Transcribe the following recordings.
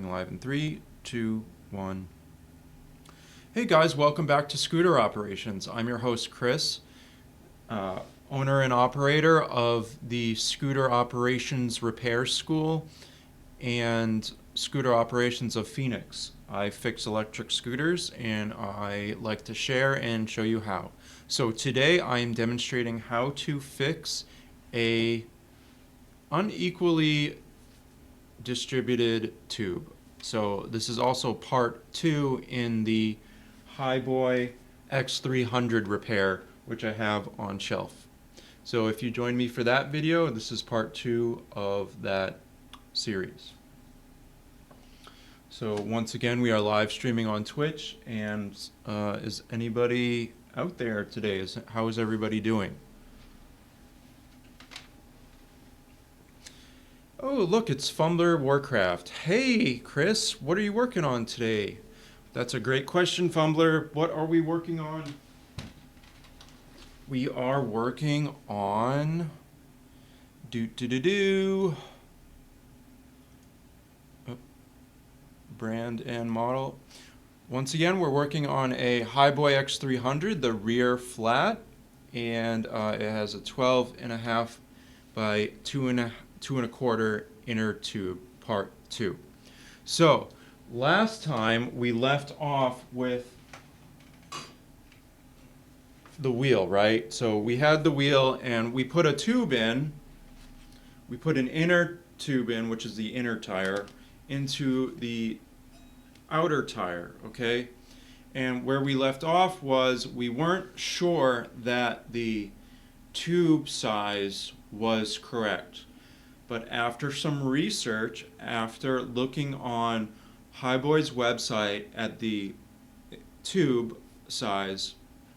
Going live in 3, 2, 1. Hey guys, welcome back to Scooter Operations. I'm your host Chris, owner and operator of the Scooter Operations Repair School and Scooter Operations of Phoenix. I fix electric scooters and I like to share and show you how. So today I am demonstrating how to fix a unequally distributed tube. So this is also part 2 in the HiBoy X300 repair, which I have on shelf. So if you join me for that video, this is part 2 of that series. So once again, we are live streaming on Twitch, and is anybody out there today? How is everybody doing? Oh, look, it's Fumbler Warcraft. Hey, Chris, what are you working on today? That's a great question, Fumbler. What are we working on? We are working on brand and model. Once again, we're working on a HiBoy X300, the rear flat, and it has a 12.5 by 2.25 inner tube, part 2. So last time we left off with the wheel, right? So we had the wheel and we put a tube in. We put an inner tube in, which is the inner tire, into the outer tire, okay? And where we left off was we weren't sure that the tube size was correct. But after some research, after looking on HiBoy's website at the tube size,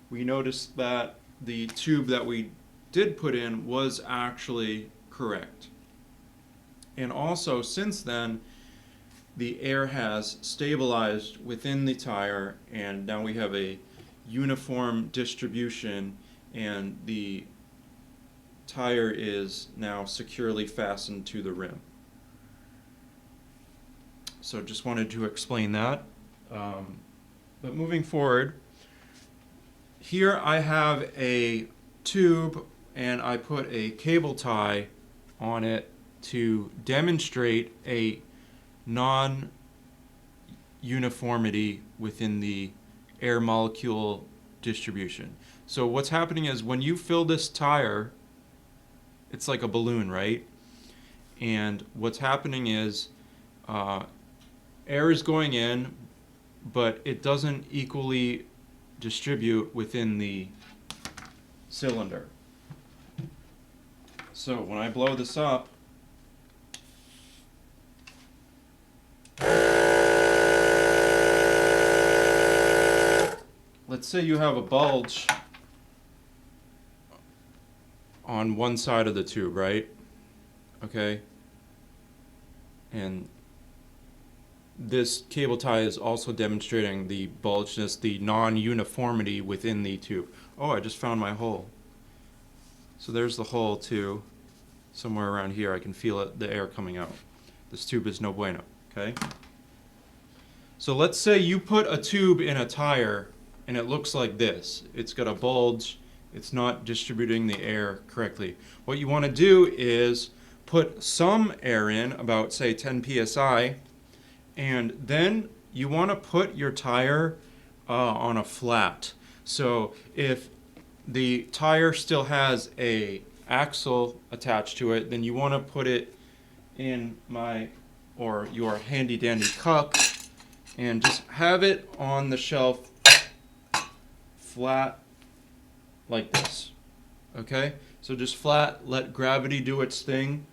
we noticed that the tube that we did put in was actually correct. And also, since then, the air has stabilized within the tire, and now we have a uniform distribution, and the tire is now securely fastened to the rim. So just wanted to explain that. But moving forward, here I have a tube and I put a cable tie on it to demonstrate a non-uniformity within the air molecule distribution. So what's happening is when you fill this tire, it's like a balloon, right? And what's happening is air is going in, but it doesn't equally distribute within the cylinder. So when I blow this up, let's say you have a bulge on one side of the tube, right? Okay. And this cable tie is also demonstrating the bulgeness, the non-uniformity within the tube. Oh, I just found my hole. So there's the hole too. Somewhere around here I can feel it, the air coming out. This tube is no bueno, okay? So let's say you put a tube in a tire and it looks like this. It's got a bulge. It's not distributing the air correctly. What you want to do is put some air in, about say 10 psi, and then you want to put your tire on a flat. So if the tire still has a axle attached to it, then you want to put it in your handy dandy cup and just have it on the shelf flat like this. Okay, so just flat, let gravity do its thing,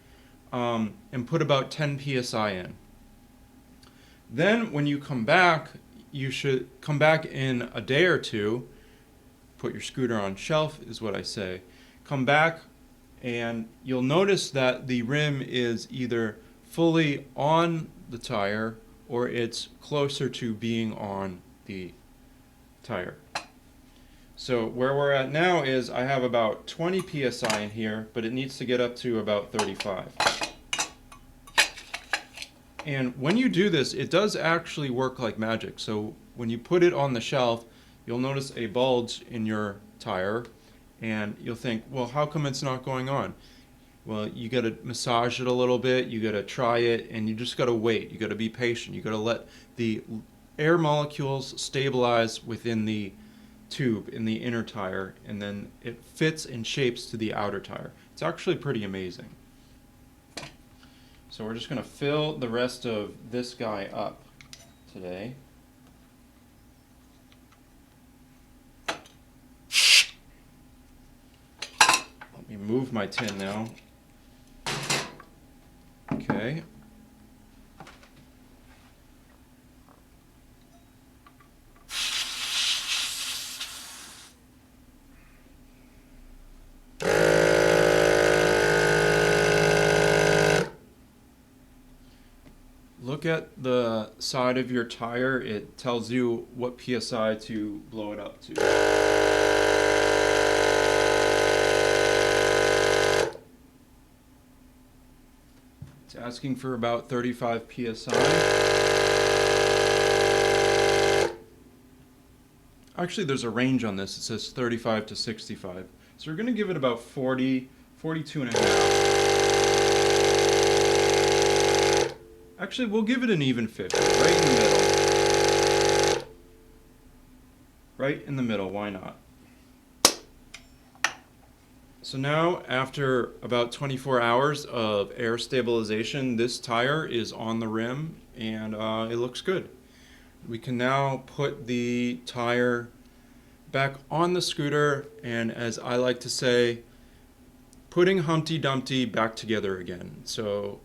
and put about 10 psi in. Then when you come back, you should come back in a day or two, put your scooter on shelf is what I say. Come back and you'll notice that the rim is either fully on the tire or it's closer to being on the tire. So where we're at now is I have about 20 psi in here, but it needs to get up to about 35. And when you do this, it does actually work like magic. So when you put it on the shelf, you'll notice a bulge in your tire, and you'll think, well, how come it's not going on? Well, you got to massage it a little bit, you got to try it, and you just got to wait. You got to be patient. You got to let the air molecules stabilize within the tube in the inner tire, and then it fits and shapes to the outer tire. It's actually pretty amazing. So we're just going to fill the rest of this guy up today. Let me move my tin now. Okay. Look at the side of your tire. It tells you what PSI to blow it up to. It's asking for about 35 PSI. Actually, there's a range on this. It says 35 to 65. So we're going to give it about 40, 42 and a half. Actually, we'll give it an even 50, right in the middle. Right in the middle, why not? So now, after about 24 hours of air stabilization, this tire is on the rim and it looks good. We can now put the tire back on the scooter, and as I like to say, putting Humpty Dumpty back together again. So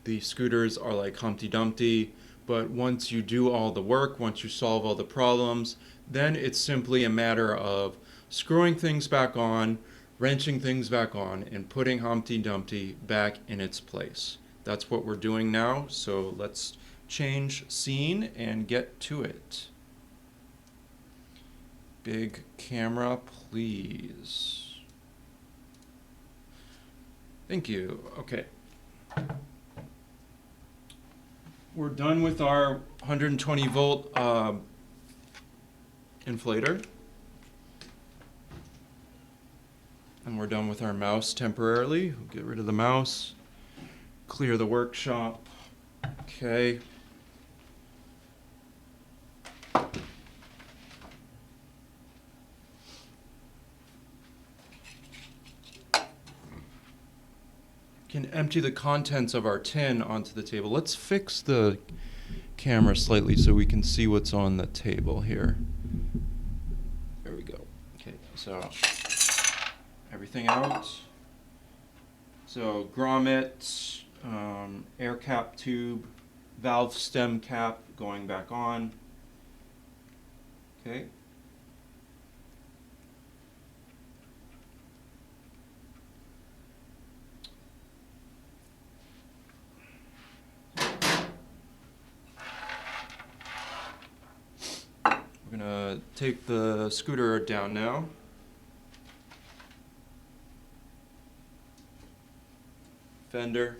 the scooters are like Humpty Dumpty, but once you do all the work, once you solve all the problems, then it's simply a matter of screwing things back on, wrenching things back on, and putting Humpty Dumpty back in its place. That's what we're doing now, so let's change scene and get to it. Big camera, please. Thank you. Okay. We're done with our 120 volt inflator. And we're done with our mouse temporarily. We'll get rid of the mouse, clear the workshop. Okay. Can empty the contents of our tin onto the table. Let's fix the camera slightly so we can see what's on the table here. There we go. Okay, so everything out. So grommet, air cap tube, valve stem cap going back on. Okay. We're gonna take the scooter down now. Fender.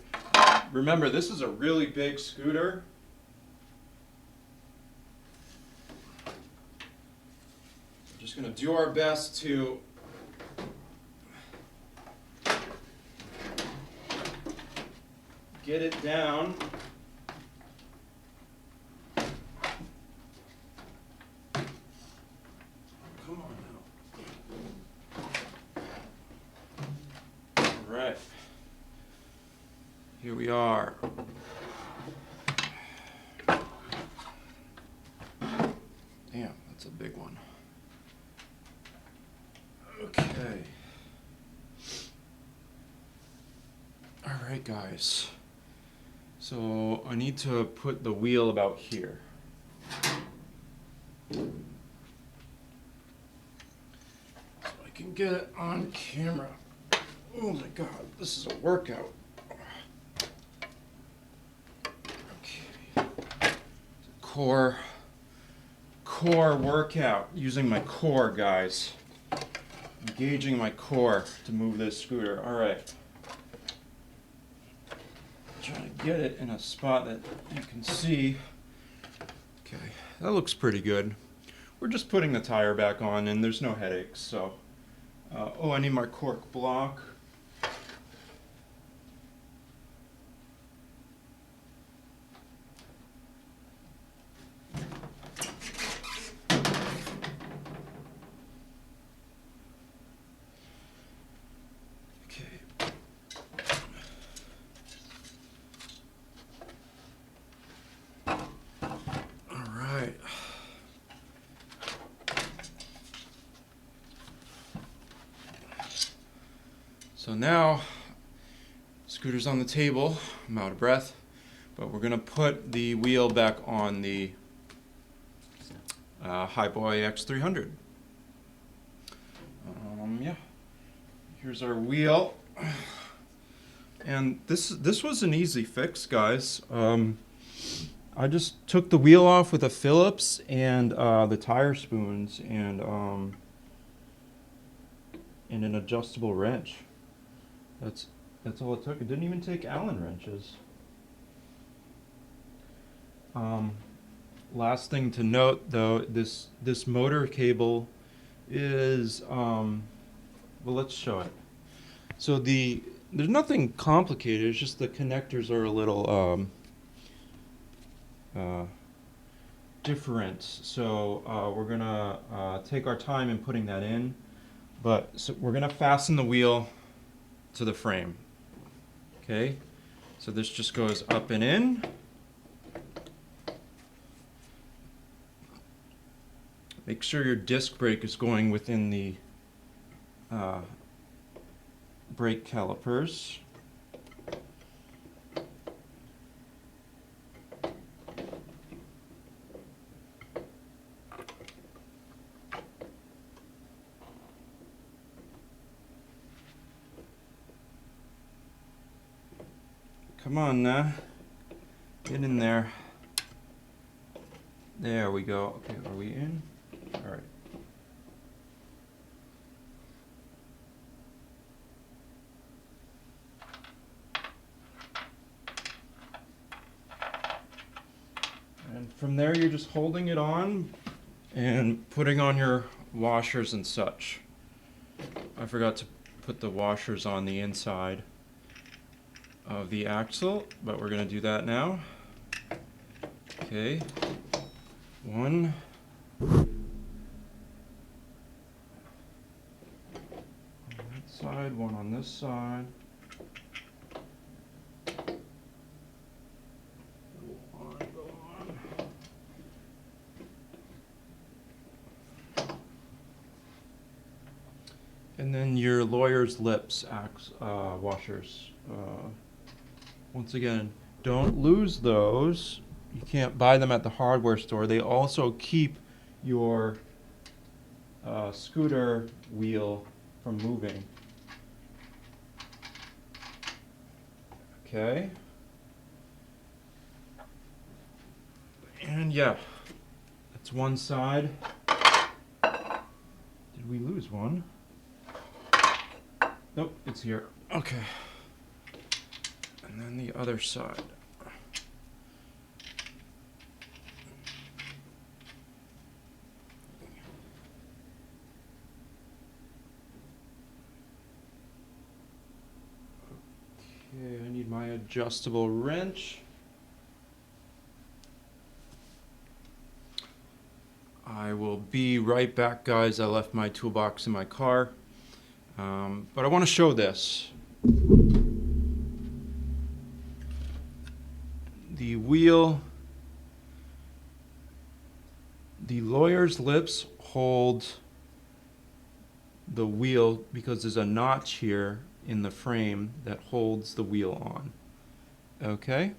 Remember, this is a really big scooter. We're just gonna do our best to get it down. Come on now. All right. Here we are. Damn, that's a big one. Okay. All right, guys. So I need to put the wheel about here. So I can get it on camera. Oh my God, this is a workout. Okay. Core workout, using my core, guys. Engaging my core to move this scooter. All right. Try to get it in a spot that you can see. Okay, that looks pretty good. We're just putting the tire back on and there's no headaches, so. Oh, I need my cork block. So now, scooter's on the table. I'm out of breath, but we're gonna put the wheel back on the HiBoy X300. Yeah, here's our wheel, and this was an easy fix, guys. I just took the wheel off with a Phillips and the tire spoons and an adjustable wrench. That's all it took. It didn't even take Allen wrenches. Last thing to note, though, this motor cable is well, let's show it. So there's nothing complicated. It's just the connectors are a little different. So we're gonna take our time in putting that in, but so we're gonna fasten the wheel to the frame. Okay, so this just goes up and in. Make sure your disc brake is going within the brake calipers. Come on now, get in there. There we go. Okay, are we in? All right. And from there, you're just holding it on and putting on your washers and such. I forgot to put the washers on the inside of the axle, but we're going to do that now. Okay, one. On that side, one on this side. Go on. And then your lawyer's lips washers. Once again, don't lose those. You can't buy them at the hardware store. They also keep your scooter wheel from moving. Okay. And yeah, that's one side. Did we lose one? Nope, it's here. Okay. And then the other side. Okay, I need my adjustable wrench. I will be right back, guys. I left my toolbox in my car. But I want to show this. The wheel, the lawyer's lips hold the wheel because there's a notch here in the frame that holds the wheel on. Okay,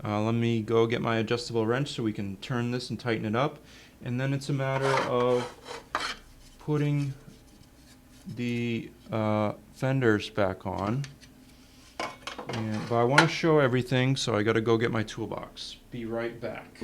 let me go get my adjustable wrench so we can turn this and tighten it up, and then it's a matter of putting the fenders back on. But I want to show everything, so I got to go get my toolbox. Be right back.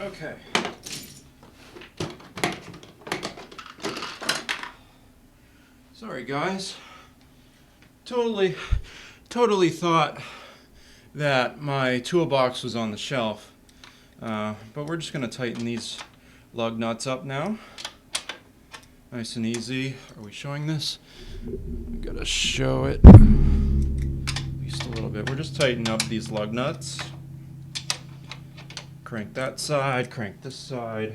Okay. Sorry guys. Totally thought that my toolbox was on the shelf. But we're just going to tighten these lug nuts up now. Nice and easy. Are we showing this? We gotta show it at least a little bit. We're just tightening up these lug nuts. Crank that side, crank this side.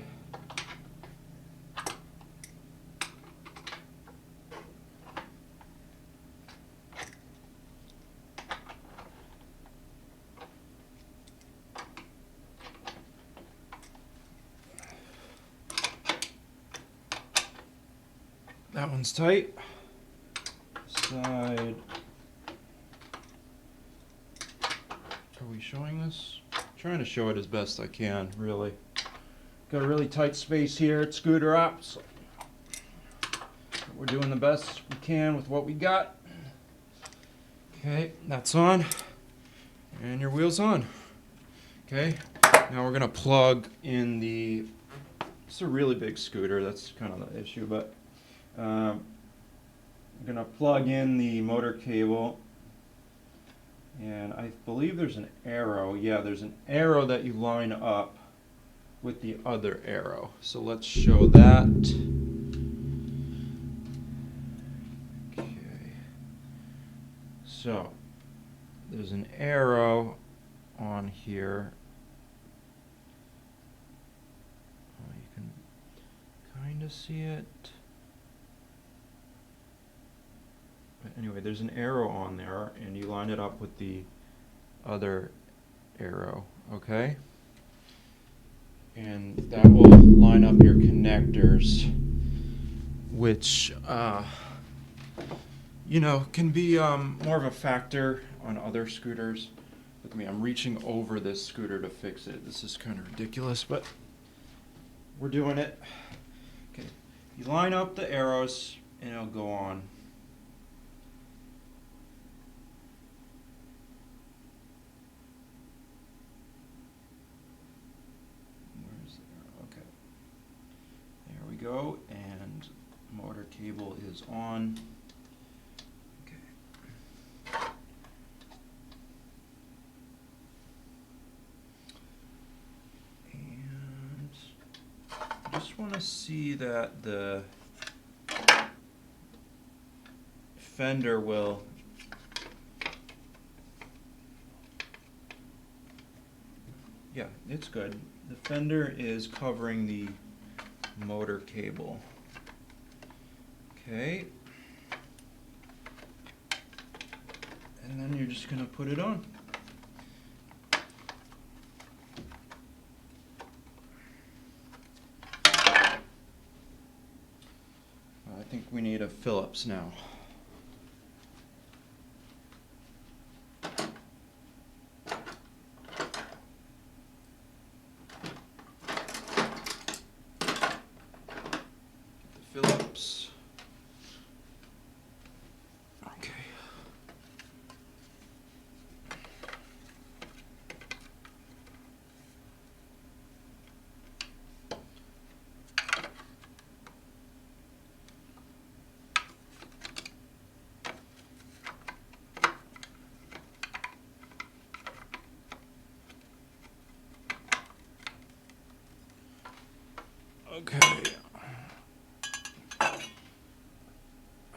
That one's tight. Side. Are we showing this? I'm trying to show it as best I can, really. Got a really tight space here at Scooter Ops. We're doing the best we can with what we got. Okay, that's on. And your wheel's on. Okay, now we're gonna plug in the, it's a really big scooter, that's kind of the issue, but I'm gonna plug in the motor cable, and I believe there's an arrow. Yeah, there's an arrow that you line up with the other arrow. So let's show that. Okay. So there's an arrow on here. Oh, you can kind of see it. But anyway, there's an arrow on there, and you line it up with the other arrow, okay? And that will line up your connectors, which, you know, can be more of a factor on other scooters. Look at me, I'm reaching over this scooter to fix it. This is kind of ridiculous, but we're doing it. Okay, you line up the arrows, and it'll go on. Go, and motor cable is on. Okay. And I just want to see that the fender will, yeah, it's good. The fender is covering the motor cable. Okay. And then you're just going to put it on. I think we need a Phillips now. Phillips. Okay. Okay.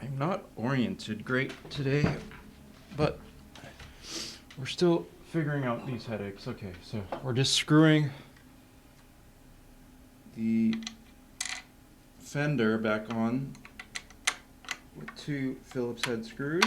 I'm not oriented great today, but we're still figuring out these headaches. Okay, so we're just screwing the fender back on with 2 Phillips head screws.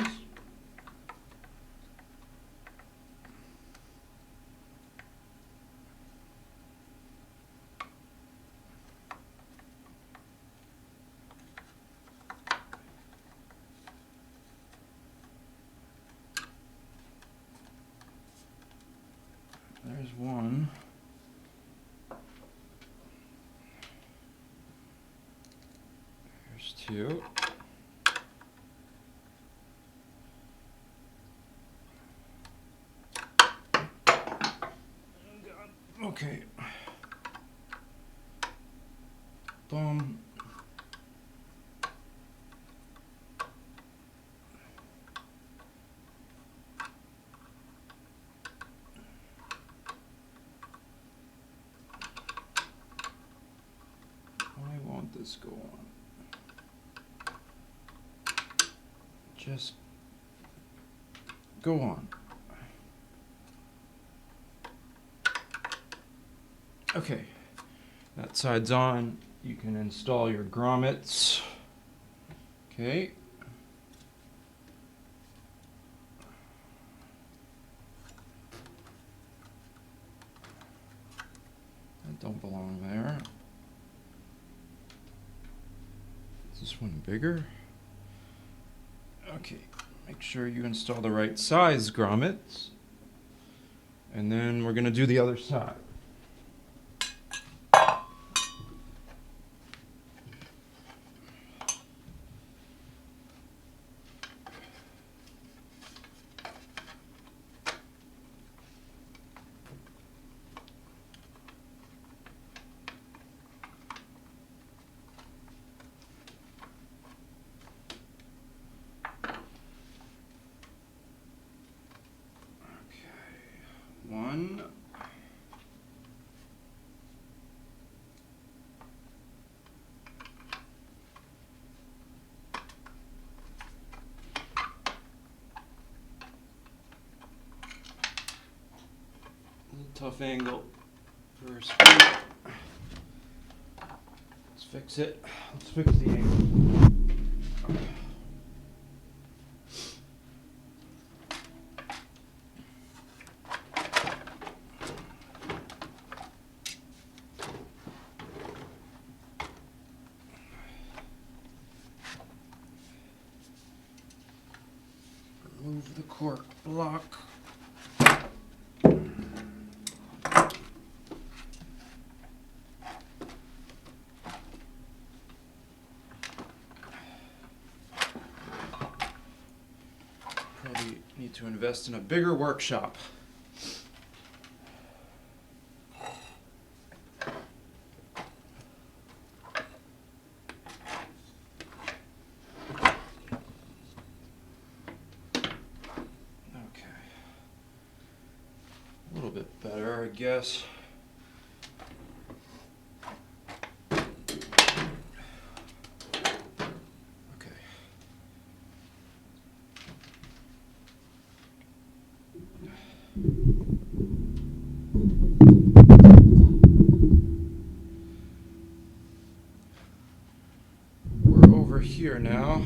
There's one. There's 2. Oh God. Okay. bum. Why won't this go on? Just go on. Okay, that side's on. You can install your grommets. Okay. That don't belong there. Is this one bigger? Okay, make sure you install the right size grommets. And then we're gonna do the other side. One. Tough angle for a screw. Let's fix it. Let's fix the angle. Remove the cork block. Probably need to invest in a bigger workshop. A little bit better, I guess. Okay. We're over here now.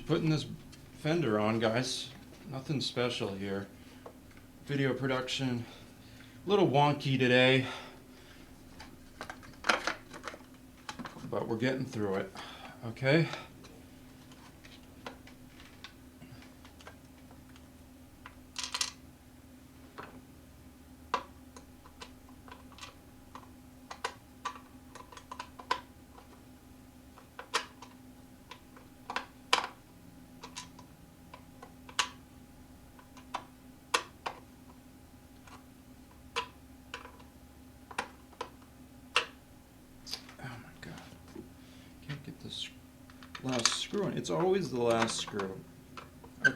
Putting this fender on, guys. Nothing special here. Video production, a little wonky today, but we're getting through it. Okay. This last screw in. It's always the last screw. Okay.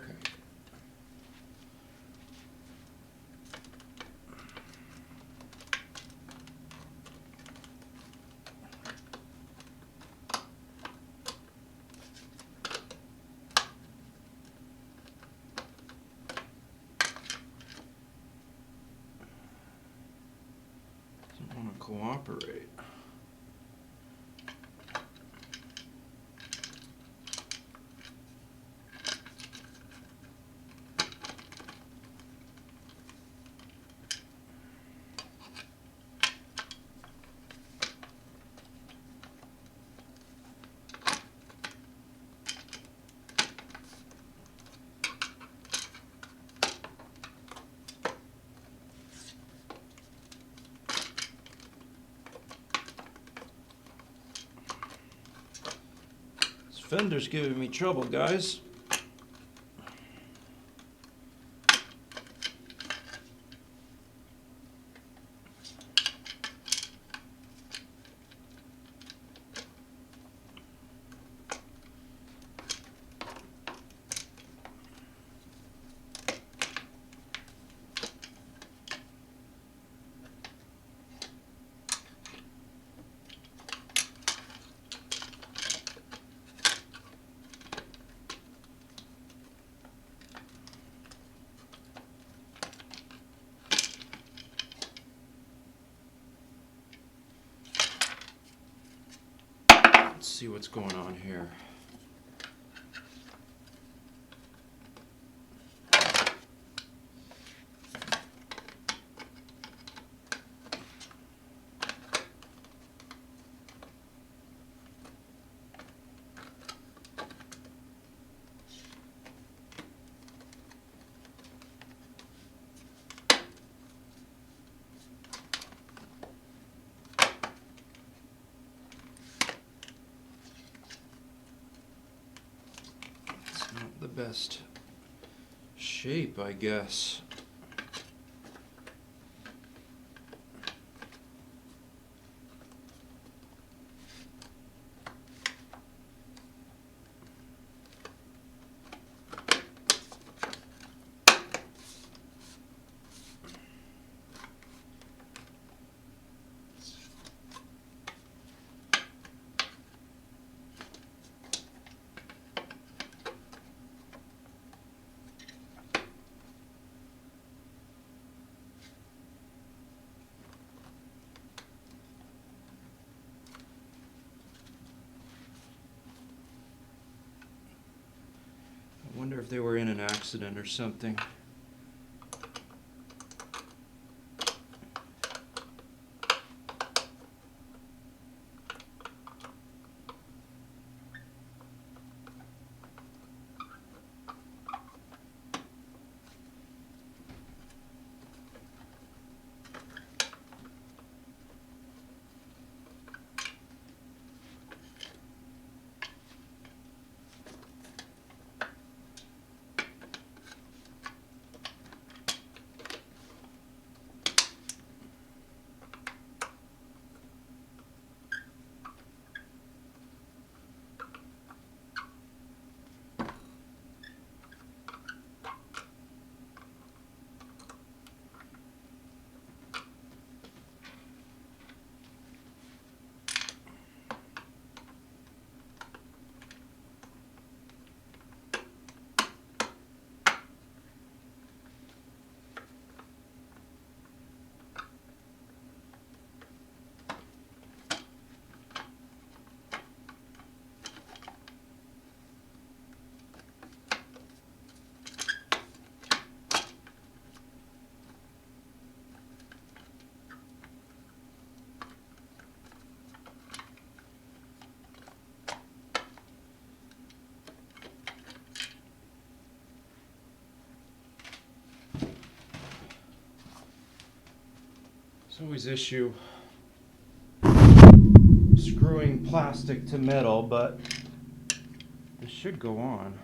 Doesn't want to cooperate. Fender's giving me trouble, guys. see what's going on here. Not the best shape, I guess. I wonder if they were in an accident or something. There's always issue screwing plastic to metal, but this should go on.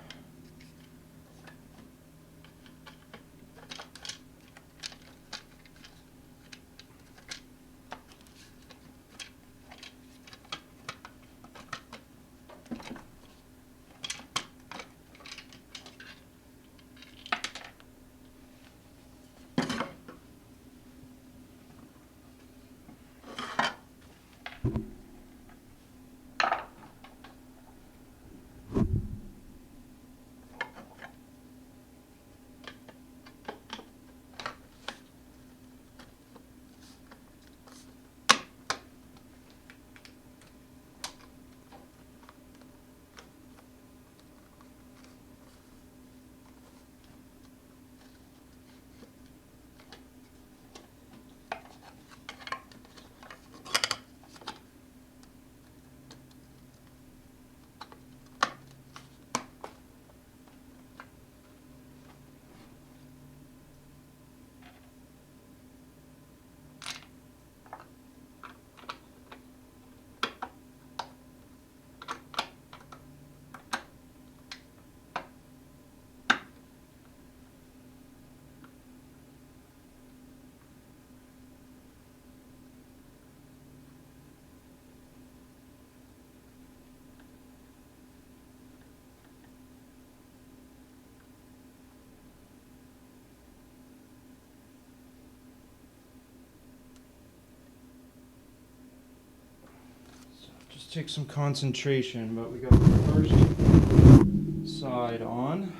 Take some concentration, but we got the first side on.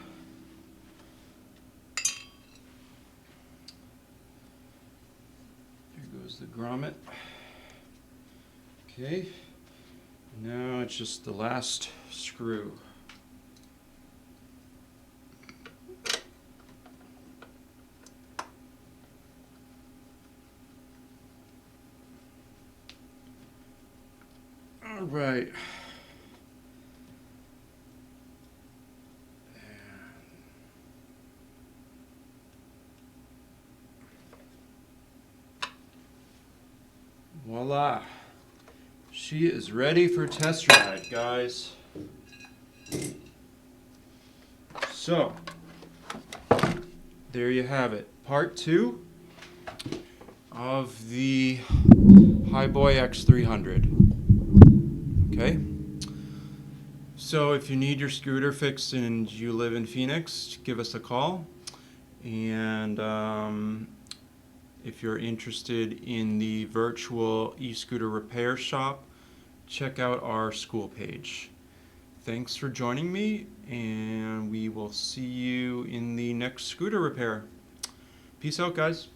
There goes the grommet. Okay, Now it's just the last screw. All right. Voila. She is ready for test ride, guys. So, there you have it. Part 2 of the HiBoy X300. Okay? So if you need your scooter fixed and you live in Phoenix, give us a call. And if you're interested in the virtual e-scooter repair shop, check out our school page. Thanks for joining me, and we will see you in the next scooter repair. Peace out, guys.